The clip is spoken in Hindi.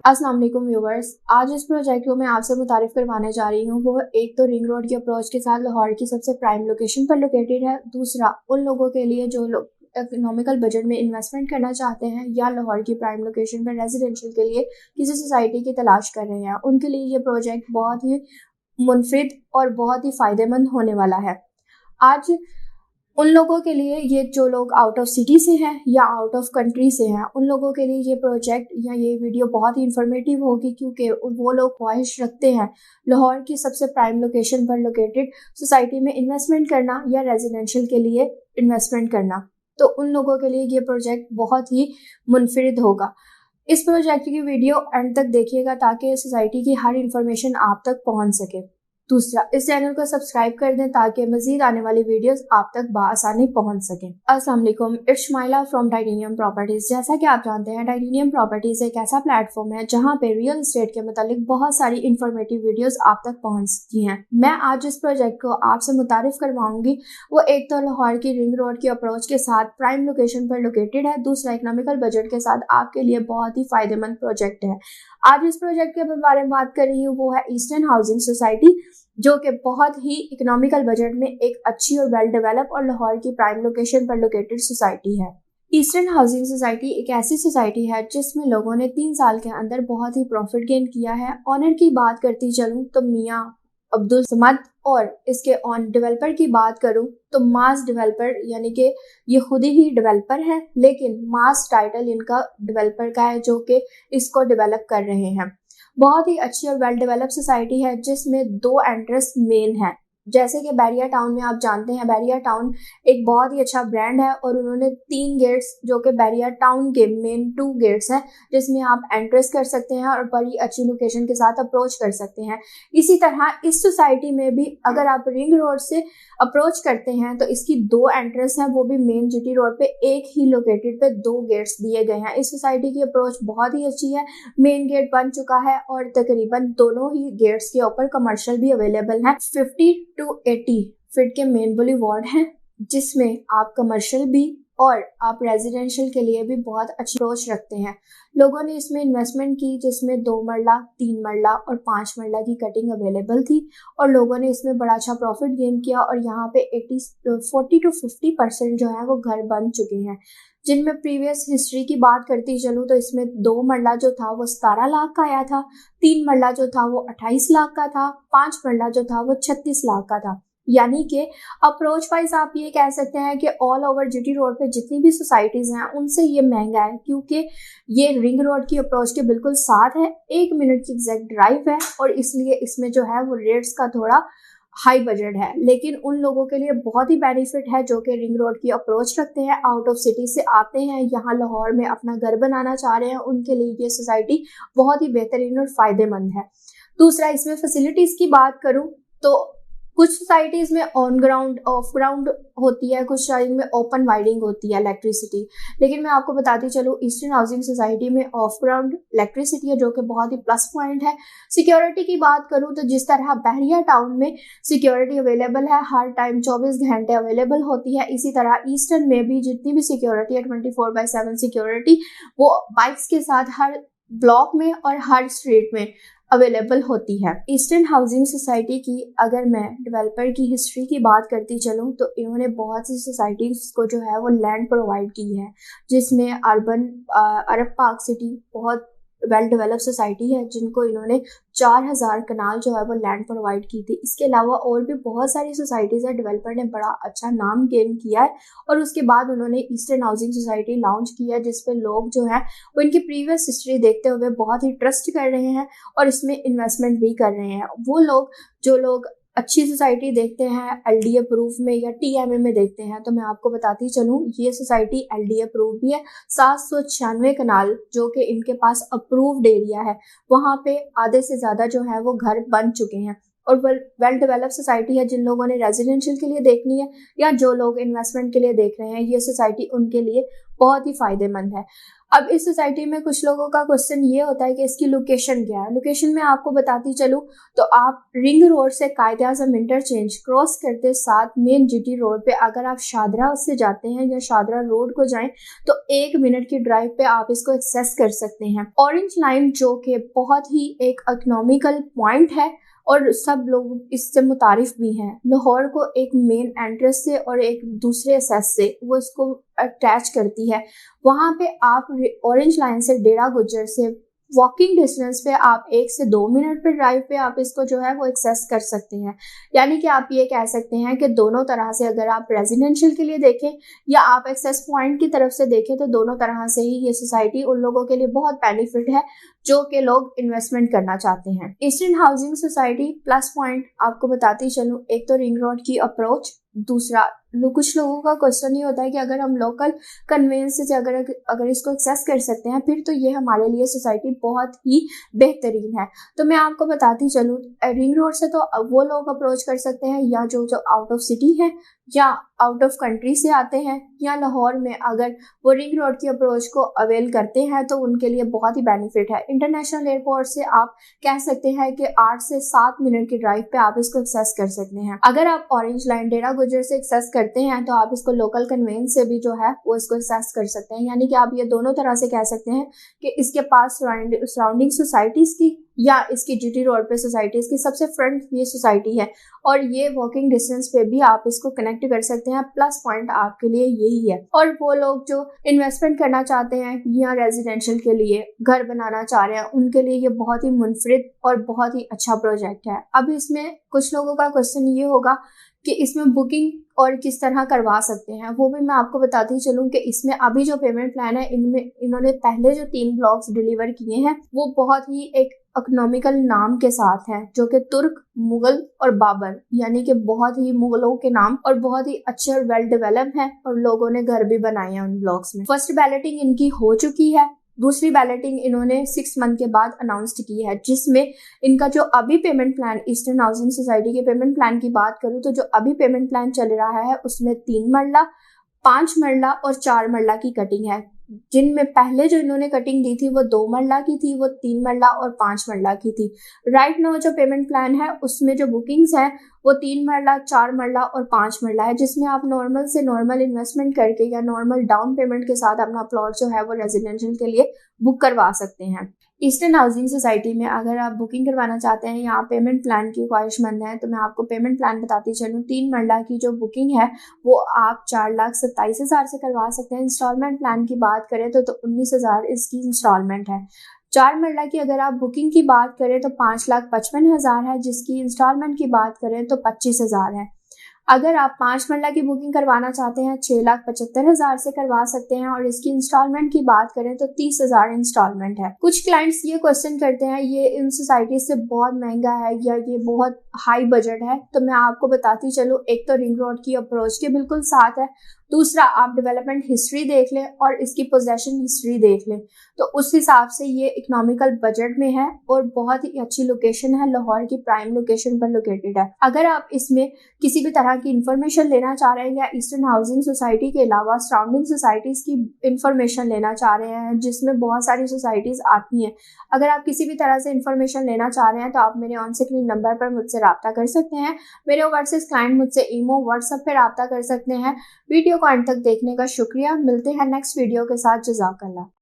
अस्सलाम वालेकुम व्यूवर्स। आज इस प्रोजेक्ट को मैं आपसे मुतारिफ करवाने जा रही हूँ। वो एक तो रिंग रोड की अप्रोच के साथ लाहौर की सबसे प्राइम लोकेशन पर लोकेटेड है। दूसरा उन लोगों के लिए जो लोग इकोनॉमिकल बजट में इन्वेस्टमेंट करना चाहते हैं या लाहौर की प्राइम लोकेशन पर रेजिडेंशियल के लिए किसी सोसाइटी की तलाश कर रहे हैं, उनके लिए ये प्रोजेक्ट बहुत ही मुनफरिद और बहुत ही फ़ायदेमंद होने वाला है। आज उन लोगों के लिए, ये जो लोग आउट ऑफ सिटी से हैं या आउट ऑफ कंट्री से हैं, उन लोगों के लिए ये प्रोजेक्ट या ये वीडियो बहुत ही इंफॉर्मेटिव होगी, क्योंकि वो लोग ख्वाहिश रखते हैं लाहौर की सबसे प्राइम लोकेशन पर लोकेटेड सोसाइटी में इन्वेस्टमेंट करना या रेजिडेंशियल के लिए इन्वेस्टमेंट करना। तो उन लोगों के लिए ये प्रोजेक्ट बहुत ही मुनफरिद होगा। इस प्रोजेक्ट की वीडियो एंड तक देखिएगा ताकि सोसाइटी की हर इंफॉर्मेशन आप तक पहुंच सके। दूसरा, इस चैनल को सब्सक्राइब कर दें ताकि मजीद आने वाली वीडियोस आप तक बआसानी पहुंच सकें। अस्सलाम वालेकुम, इट्स स्माइला फ्रॉम टाइटेनियम प्रॉपर्टीज। जैसा कि आप जानते हैं, टाइटेनियम प्रॉपर्टीज एक ऐसा प्लेटफॉर्म है जहां पे रियल एस्टेट के मुतालिक बहुत सारी इंफॉर्मेटिव वीडियोस आप तक पहुंचती हैं। मैं आज इस प्रोजेक्ट को आपसे मुतारिफ करवाऊंगी। वो एक तो लाहौर की रिंग रोड की अप्रोच के साथ प्राइम लोकेशन पर लोकेटेड है। दूसरा, इकोनॉमिकल बजट के साथ आपके लिए बहुत ही फायदेमंद प्रोजेक्ट है। आज इस प्रोजेक्ट के बारे में बात कर रही हूँ, वो है ईस्टर्न हाउसिंग सोसाइटी, जो कि बहुत ही इकोनॉमिकल बजट में एक अच्छी और वेल डेवलप और लाहौर की प्राइम लोकेशन पर लोकेटेड सोसाइटी है। ईस्टर्न हाउसिंग सोसाइटी एक ऐसी सोसाइटी है जिसमें लोगों ने 3 साल के अंदर बहुत ही प्रॉफिट गेन किया है। ऑनर की बात करती चलूं तो मियां अब्दुल समद, और इसके ऑन डेवलपर की बात करूं तो मास डेवलपर, यानी कि ये खुद ही डेवलपर है लेकिन मास टाइटल इनका डेवलपर का है, जो कि इसको डेवलप कर रहे हैं। बहुत ही अच्छी और वेल डेवलप सोसाइटी है जिसमें 2 एंट्रेंस मेन है। जैसे कि बैरिया टाउन में आप जानते हैं, बैरिया टाउन एक बहुत ही अच्छा ब्रांड है और उन्होंने 3 गेट्स, जो कि बैरिया टाउन के मेन 2 गेट्स हैं, जिसमें आप एंट्रेंस कर सकते हैं और बड़ी अच्छी लोकेशन के साथ अप्रोच कर सकते हैं। इसी तरह इस सोसाइटी में भी अगर आप रिंग रोड से अप्रोच करते हैं तो इसकी 2 एंट्रेंस हैं, वो भी मेन जीटी रोड पे एक ही लोकेटेड पे 2 गेट्स दिए गए हैं। इस सोसाइटी की अप्रोच बहुत ही अच्छी है। मेन गेट बन चुका है और तकरीबन दोनों ही गेट्स के ऊपर कमर्शियल भी अवेलेबल है। 50 to 80 फीट के मेन बुलीवार्ड हैं, जिसमें आप कमर्शियल भी और आप रेजिडेंशियल के लिए भी बहुत अच्छी अप्रोच रखते हैं। लोगों ने इसमें इन्वेस्टमेंट की जिसमें 2 मरला, 3 मरला और 5 मरला की कटिंग अवेलेबल थी और लोगों ने इसमें बड़ा अच्छा प्रॉफिट गेन किया और यहाँ पे 40 to 50% जो है वो घर बन चुके हैं। जिनमें प्रीवियस हिस्ट्री की बात करती चलूँ तो इसमें 2 मरला जो था वो 17 लाख का आया था, 3 मरला जो था वो 28 लाख का था, 5 मरला जो था वो 36 लाख का था। यानी कि अप्रोच वाइज आप ये कह सकते हैं कि ऑल ओवर जीटी रोड पे जितनी भी सोसाइटीज हैं उनसे ये महंगा है, क्योंकि ये रिंग रोड की अप्रोच के बिल्कुल साथ है। 1 मिनट की एग्जैक्ट ड्राइव है और इसलिए इसमें जो है वो रेट्स का थोड़ा हाई बजट है। लेकिन उन लोगों के लिए बहुत ही बेनिफिट है जो कि रिंग रोड की अप्रोच रखते हैं, आउट ऑफ सिटी से आते हैं, यहाँ लाहौर में अपना घर बनाना चाह रहे हैं, उनके लिए ये सोसाइटी बहुत ही बेहतरीन और फायदेमंद है। दूसरा, इसमें फैसिलिटीज की बात करूं तो कुछ सोसाइटीज में ऑन ग्राउंड, ऑफ ग्राउंड होती है, कुछ साइड में ओपन वायरिंग होती है इलेक्ट्रिसिटी। लेकिन मैं आपको बताती चलूँ, ईस्टर्न हाउसिंग सोसाइटी में ऑफ ग्राउंड इलेक्ट्रिसिटी है, जो कि बहुत ही प्लस पॉइंट है। सिक्योरिटी की बात करूँ तो जिस तरह बहरिया टाउन में सिक्योरिटी अवेलेबल है, हर टाइम 24 घंटे अवेलेबल होती है, इसी तरह ईस्टर्न में भी जितनी भी सिक्योरिटी है 24/7 सिक्योरिटी वो बाइक्स के साथ हर ब्लॉक में और हर स्ट्रीट में अवेलेबल होती है। ईस्टर्न हाउसिंग सोसाइटी की अगर मैं डेवलपर की हिस्ट्री की बात करती चलूँ तो इन्होंने बहुत सी सोसाइटीज को जो है वो लैंड प्रोवाइड की है, जिसमें अरब पार्क सिटी बहुत वेल डेवलप सोसाइटी है, जिनको इन्होंने 4000 कनाल जो है वो लैंड प्रोवाइड की थी। इसके अलावा और भी बहुत सारी सोसाइटीज़ है, डेवलपर ने बड़ा अच्छा नाम गेन किया है और उसके बाद उन्होंने ईस्टर्न हाउसिंग सोसाइटी लॉन्च किया, जिसपे लोग जो है वो इनकी प्रीवियस हिस्ट्री देखते हुए बहुत ही ट्रस्ट कर रहे हैं और इसमें इन्वेस्टमेंट भी कर रहे हैं। वो लोग जो लोग अच्छी सोसाइटी देखते हैं एलडी अप्रूव में या टीएमए में देखते हैं, तो मैं आपको बताती चलूँ ये सोसाइटी एलडी अप्रूव भी है। 796 कनाल जो कि इनके पास अप्रूव्ड एरिया है, वहाँ पे आधे से ज़्यादा जो है वो घर बन चुके हैं। और वेल डेवलप सोसाइटी है। जिन लोगों ने रेजिडेंशियल के लिए देखनी है या जो लोग इन्वेस्टमेंट के लिए देख रहे हैं, ये सोसाइटी उनके लिए बहुत ही फायदेमंद है। अब इस सोसाइटी में कुछ लोगों का क्वेश्चन ये होता है कि इसकी लोकेशन क्या है। लोकेशन में आपको बताती चलूं तो आप रिंग रोड से कायदे आज़म इंटरचेंज क्रॉस करते साथ मेन जीटी रोड पे अगर आप शादरा से जाते हैं या शादरा रोड को जाएं तो 1 मिनट की ड्राइव पे आप इसको एक्सेस कर सकते हैं। ऑरेंज लाइन जो कि बहुत ही एक इकोनॉमिकल पॉइंट है और सब लोग इससे मुतारिफ भी हैं। लाहौर को एक मेन एंट्रेंस से और एक दूसरे एसेस से वो इसको अटैच करती है। वहां पे आप ऑरेंज लाइन से डेरा गुज्जर से वॉकिंग डिस्टेंस पे आप 1 से 2 मिनट पे ड्राइव पे आप इसको जो है वो एक्सेस कर सकते हैं। यानी कि आप ये कह सकते हैं कि दोनों तरह से अगर आप रेजिडेंशियल के लिए देखें या आप एक्सेस पॉइंट की तरफ से देखें तो दोनों तरह से ही ये सोसाइटी उन लोगों के लिए बहुत बेनिफिट है जो कि लोग इन्वेस्टमेंट करना चाहते हैं। Eastern housing society plus point आपको बताती चलूं, एक तो रिंग रोड की अप्रोच, दूसरा कुछ लोगों का क्वेश्चन ये होता है कि अगर हम लोकल कन्वेंस से अगर इसको एक्सेस कर सकते हैं फिर तो ये हमारे लिए सोसाइटी बहुत ही बेहतरीन है। तो मैं आपको बताती चलूँ, रिंग रोड से तो वो लोग अप्रोच कर सकते हैं या जो आउट ऑफ सिटी है या आउट ऑफ कंट्री से आते हैं, या लाहौर में अगर वो रिंग रोड की अप्रोच को अवेल करते हैं तो उनके लिए बहुत ही बेनिफिट है। इंटरनेशनल एयरपोर्ट से आप कह सकते हैं कि 8 से 7 मिनट की ड्राइव पे आप इसको एक्सेस कर सकते हैं। अगर आप ऑरेंज लाइन डेरा गुज्जर से एक्सेस करते हैं तो आप इसको लोकल कन्वेंस से भी जो है वो इसको एक्सेस कर सकते हैं। यानी कि आप ये दोनों तरह से कह सकते हैं कि इसके पास सराउंडिंग सोसाइटीज की या इसकी जीटी रोड पे सोसाइटीज की सबसे फ्रंट ये सोसाइटी है और ये वॉकिंग डिस्टेंस पे भी आप इसको कनेक्ट कर सकते हैं। प्लस पॉइंट आपके लिए यही है। और वो लोग जो इन्वेस्टमेंट करना चाहते हैं या रेजिडेंशियल के लिए घर बनाना चाह रहे हैं उनके लिए ये बहुत ही मुनफरिद और बहुत ही अच्छा प्रोजेक्ट है। अब इसमें कुछ लोगों का क्वेश्चन ये होगा कि इसमें बुकिंग और किस तरह करवा सकते हैं, वो भी मैं आपको बताती चलूं कि इसमें अभी जो पेमेंट प्लान है इनमें इन्होंने पहले जो 3 ब्लॉक्स डिलीवर किए हैं वो बहुत ही एक इकोनॉमिकल नाम के साथ है, जो कि तुर्क, मुगल और बाबर, यानी कि बहुत ही मुगलों के नाम और बहुत ही अच्छे और वेल डेवलप है और लोगों ने घर भी बनाए हैं उन ब्लॉक्स में। फर्स्ट बैलेटिंग इनकी हो चुकी है, दूसरी बैलेटिंग इन्होंने 6 मंथ के बाद अनाउंस की है, जिसमें इनका जो अभी payment plan, eastern housing society के पेमेंट प्लान की बात करूं तो जो अभी पेमेंट प्लान चल रहा है उसमें 3 मरला, 5 मरला और 4 मरला की कटिंग है। जिनमें पहले जो इन्होंने कटिंग दी थी वो 2 मरला की थी, वो 3 मरला और 5 मरला की थी। राइट नाउ जो पेमेंट प्लान है उसमें जो बुकिंग्स है वो 3 मरला, 4 मरला और 5 मरला है, जिसमें आप नॉर्मल से नॉर्मल इन्वेस्टमेंट करके या नॉर्मल डाउन पेमेंट के साथ अपना प्लॉट जो है वो रेजिडेंशियल के लिए बुक करवा सकते हैं। ईस्टर्न हाउसिंग सोसाइटी में अगर आप बुकिंग करवाना चाहते हैं या आप पेमेंट प्लान की ख्वाहिशमंद हैं तो मैं आपको पेमेंट प्लान बताती चलूँ। 3 मरला की जो बुकिंग है वो आप 4,27,000 से करवा सकते हैं। इंस्टॉलमेंट प्लान की बात करें तो 19,000 इसकी इंस्टॉलमेंट है। 4 मरला की अगर आप बुकिंग की बात करें तो 5,55,000 है, जिसकी इंस्टॉलमेंट की बात करें तो 25,000 है। अगर आप 5 मरला की बुकिंग करवाना चाहते हैं 6,75,000 से करवा सकते हैं और इसकी इंस्टॉलमेंट की बात करें तो 30,000 इंस्टॉलमेंट है। कुछ क्लाइंट्स ये क्वेश्चन करते हैं ये इन सोसाइटी से बहुत महंगा है या ये बहुत हाई बजट है, तो मैं आपको बताती चलूँ, एक तो रिंग रोड की अप्रोच के बिल्कुल साथ है, दूसरा आप डेवलपमेंट हिस्ट्री देख लें और इसकी पोजेशन हिस्ट्री देख लें तो उस हिसाब से ये इकोनॉमिकल बजट में है और बहुत ही अच्छी लोकेशन है, लाहौर की प्राइम लोकेशन पर लोकेटेड है। अगर आप इसमें किसी भी तरह की इंफॉर्मेशन लेना चाह रहे हैं या ईस्टर्न हाउसिंग सोसाइटी के अलावा सराउंडिंग सोसाइटीज की इंफॉर्मेशन लेना चाह रहे हैं जिसमें बहुत सारी सोसाइटीज आती हैं, अगर आप किसी भी तरह से इंफॉर्मेशन लेना चाह रहे हैं तो आप मेरे ऑन स्क्रीन नंबर पर मुझसे रब्ता कर सकते हैं। मेरे ओवरसीज क्लाइंट मुझसे ईमो, व्हाट्सएप पर रब्ता कर सकते हैं। वीडियो को अंत तक देखने का शुक्रिया। मिलते हैं नेक्स्ट वीडियो के साथ। जज़ाकल्लाह।